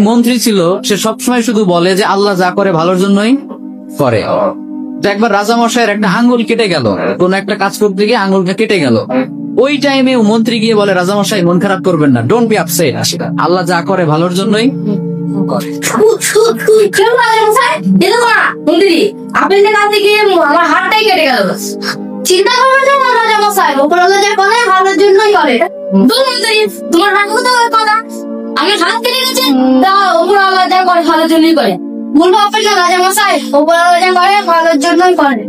মন্ত্রী ছিল, সে সবসময় শুধু বলে যে আল্লাহ যা করে ভালোর জন্যই করে। তো একবার রাজামশাইয়ের একটা আঙ্গুল কেটে গেল, কোন একটা কাজ করতে গিয়ে আঙ্গুলটা কেটে গেল। ওই টাইমে মন্ত্রী গিয়ে বলে, রাজামশাই মন খারাপ করবেন না, ডোন্ট বি আপসেট, আল্লাহ যা করে ভালোর জন্যই করে। আমার হাতটাই কেটে গেল। চিন্তা করবেন না রাজামশাই, উপরওয়ালা যা করে ভালোর জন্যই করে। তোমার হাত কথা আমি হাত কেটে গেছে, তা উপরওয়ালা যা করে ভালোর জন্যই করে। বলবো আপনাকে রাজামশাই, উপরওয়ালা যা করে ভালোর জন্যই করে।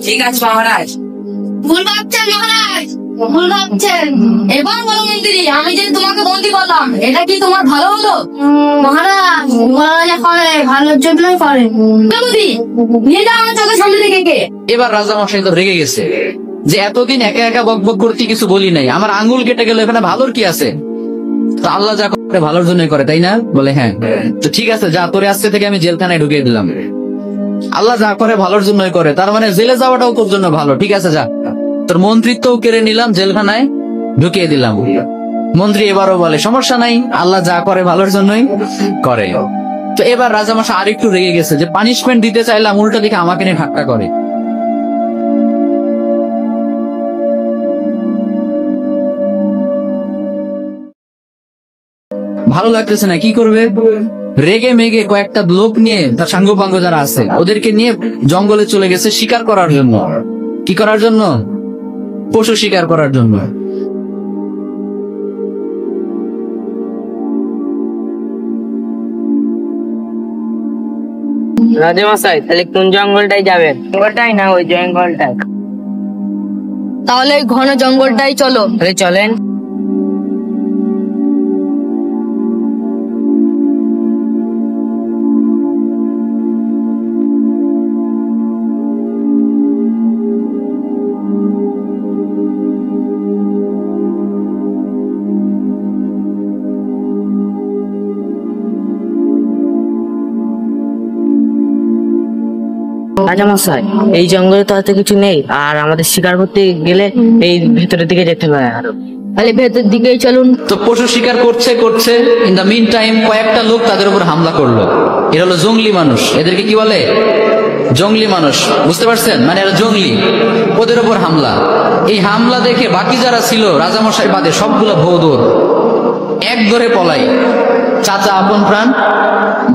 ঠিক আছে মহারাজ। ভুল ভাবছেন মহারাজ, ভুল ভাবছেন। এবার বলো মন্ত্রী, আমি যে তোমাকে বন্দি করলাম এটা কি তোমার ভালো হলো? মহারাজ, উপরওয়ালা যা করে ভালোর জন্যই করে। নিয়ে যাও আমার চোখের সামনে থেকে কে। এবার রাজামশাই তো রেগে গেছে যে এতদিন একা একা বক বক করতে কিছু বলি নাই, আমার আঙ্গুল কেটে গেল, এখানে ভালোর কি আছে? তো আল্লাহ যা করে ভালোর জন্যই করে, তাই না? বলে হ্যাঁ। তো ঠিক আছে, যা, তোরে আজকে থেকে আমি জেলখানায় ঢুকিয়ে দিলাম। আল্লাহ যা করে ভালোর জন্যই করে, তার মানে জেলে যাওয়াটাও তোর জন্য ভালো। ঠিক আছে, যা, তোর মন্ত্রিত্বও কেড়ে নিলাম, জেলখানায় ঢুকিয়ে দিলাম। মন্ত্রী এবারও বলে সমস্যা নাই, আল্লাহ যা করে ভালোর জন্যই করে। তো এবার রাজামশাই আরেকটু রেগে গেছে যে পানিশমেন্ট দিতে চাইলাম, উল্টা দিকে আমাকে নিয়ে ঠাট্টা করে। ভালো লাগতেছে না, কি করবে? রেগে মেগে কয়েকটা লোক নিয়ে, তার সাঙ্গপাঙ্গ যারা আছে ওদেরকে নিয়ে জঙ্গলে চলে গেছে শিকার করার জন্য। কি করার জন্য? পশু শিকার করার জন্য। রাজামশাই, তাহলে কোন জঙ্গলটাই যাবেন? জঙ্গলটাই না, ওই জঙ্গলটাই। তাহলে ঘন জঙ্গলটাই চলো। তাহলে চলেন। রাজামশাই, এই জঙ্গলে তো এত কিছু নেই, আর আমাদের শিকার করতে গেলে এই ভেতরের দিকে যেতে হবে আরো। তাহলে ভেতর দিকেই চলুন। তো পশু শিকার করছে করছে, ইন দা মিন টাইম কয়েকটা লোক তাদের উপর হামলা করলো। এরা হলো জঙ্গলি মানুষ, এদেরকে কি বলে? জঙ্গলি মানুষ, বুঝতে পারছেন? মানে এরা জঙ্গলি, ওদের উপর হামলা। এই হামলা দেখে বাকি যারা ছিল রাজামশাই বাদে সবগুলো ভৌদৌড়, এক ধরে পলাই। চাচা আপন প্রাণ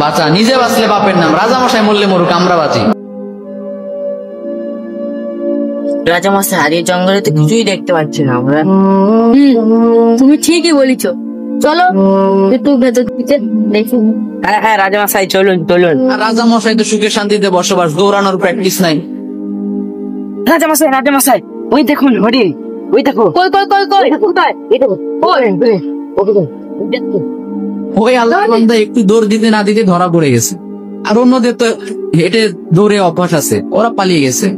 বাঁচা, নিজে বাঁচলে বাপের নাম, রাজামশাই মরলে মরুক, আমরা বাঁচি। রাজামশাই, আর এই জঙ্গলে তো কিছুই দেখতে পাচ্ছি না আমরা। তুমি ঠিকই বলেছো, চলো একটু ভেতর দিকে দেখি। হ্যাঁ হ্যাঁ রাজামশাই, চলুন চলুন। আর রাজামশাই তো সুখে শান্তিতে বসবাস, দৌড়ানোর প্র্যাকটিস নাই। রাজামশাই, রাজামশাই, ওই দেখুন হরিণ, ওই দেখো। কই কই কই কই কোথায়? এই দেখো, ওই আল্লাহ বান্দা একটু দৌড় দিতে না দিতে ধরা পড়ে গেছে। আর অন্যদের তো হেঁটে দৌড়ে অভ্যাস আছে, ওরা পালিয়ে গেছে।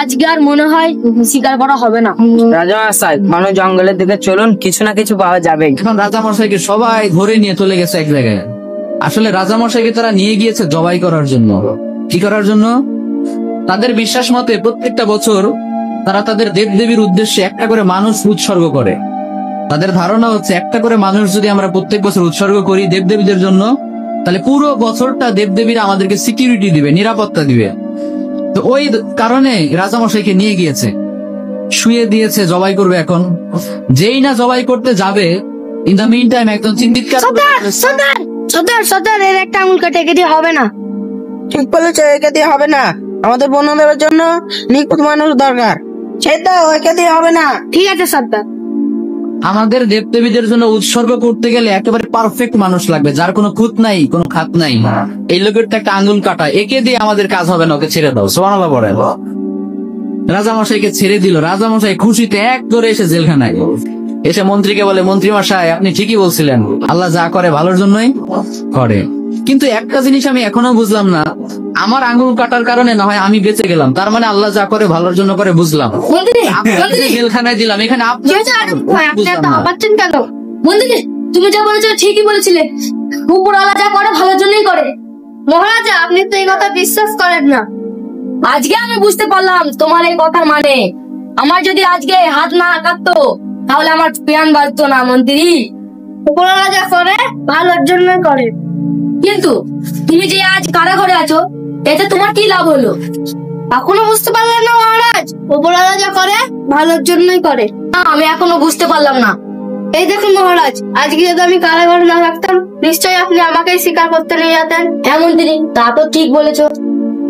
আজকে আর মনে হয় শিকার করা হবে না। রাজামশাই, ঘন জঙ্গলের দিকে চলুন, কিছু না কিছু পাওয়া যাবে। এখন রাজামশাইকে সবাই ধরে নিয়ে চলে গেছে এক জায়গায়। আসলে রাজামশাইকে তারা নিয়ে গিয়েছে জবাই করার জন্য। কি করার জন্য? তাদের বিশ্বাস মতে প্রত্যেকটা বছর তারা তাদের দেবদেবীর উদ্দেশ্যে একটা করে মানুষ উৎসর্গ করে। তাদের ধারণা হচ্ছে একটা করে মানুষ যদি আমরা প্রত্যেক বছর উৎসর্গ করি দেবদেবীদের জন্য, তাহলে পুরো বছরটা দেবদেবীরা আমাদেরকে সিকিউরিটি দিবে, নিরাপত্তা দিবে। তো ওই কারণে রাজামশাইকে নিয়ে গিয়েছে, শুয়ে দিয়েছে, জবাই করবে। এখন যেই না জবাই করতে যাবে, ইন দা মিন টাইম একজন চিন্তিতকার এর একটা আঙুল কেটে দিয়ে হবে না। ঠিক বলেছো, একে দিয়ে হবে না। আমাদের বন্যদের জন্য নিখুঁত মানুষ দরকার, সেটা একে দিয়ে হবে না। ঠিক আছে সর্দার। আমাদের দেবদেবীদের জন্য উৎসর্গ করতে গেলে একেবারে পারফেক্ট মানুষ লাগবে, যার কোনো খুঁত নাই, কোনো খাত নাই। এই লোকের তো একটা আঙ্গুল কাটা, একে দিয়ে আমাদের কাজ হবে না, ওকে ছেড়ে দাও। সুবহানাল্লাহ পড়ে। রাজামশাইকে ছেড়ে দিল। রাজামশাই খুশিতে এক ধরে এসে জেলখানায় এসে মন্ত্রীকে বলে, মন্ত্রী মশাই আপনি ঠিকই বলছিলেন, আল্লাহ যা করে ভালোর জন্যই করে। কিন্তু একটা জিনিস আমি এখনো বুঝলাম না, আমার আঙ্গুল কাটার কারণে না হয় আমি বেঁচে গেলাম, তার মানে আল্লাহ যা করে ভালোর জন্য করে, বুঝলাম। জেলখানায় দিলাম, এখানে আপনি ভাবছেন কেন? মন্ত্রী, তুমি যা বলেছো ঠিকই বলেছিলে, উপরওয়ালা যা করে ভালোর জন্যই করে। মহারাজা, আপনি তো এই কথা বিশ্বাস করেন না। আজকে আমি বুঝতে পারলাম তোমার এই কথার মানে। আমার যদি আজকে হাত না কাটতো, তাহলে আমার প্রাণ বাঁচতো না মন্ত্রী। উপরওয়ালা যা করে ভালোর জন্যই করে। কিন্তু তুমি যে আজ কারাগারে আছো, এতে তোমার কি লাভ হলো? এখনো বুঝতে পারলেন না মহারাজ? উপরওয়ালা যা করে ভালোর জন্যই করে। না, আমি এখনো বুঝতে পারলাম না। এই দেখুন মহারাজ, আজকে যদি আমি কারাগারে না থাকতাম, নিশ্চয়ই আপনি আমাকেই স্বীকার করতে নিয়ে যেতেন। হ্যাঁ মন্ত্রী, তা তো ঠিক বলেছো।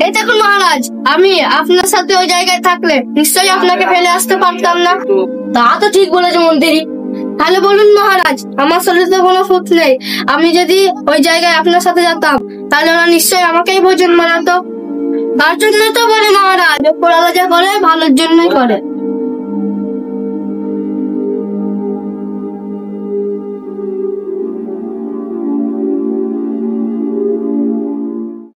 এই দেখুন মহারাজ, আমি আপনার সাথে ওই জায়গায় থাকলে নিশ্চয়ই আপনাকে ফেলে আসতে পারতাম না। তা তো ঠিক বলেছো মন্ত্রী। তাহলে বলুন মহারাজ, আমার শরীরে তো কোনো সুখ নেই, আমি যদি ওই জায়গায় আপনার সাথে যেতাম তাহলে ওরা নিশ্চয়ই আমাকেই ভোজন বানাতো। তার জন্য তো বলি মহারাজ, উপরওয়ালা যা করে ভালোর জন্যই করে।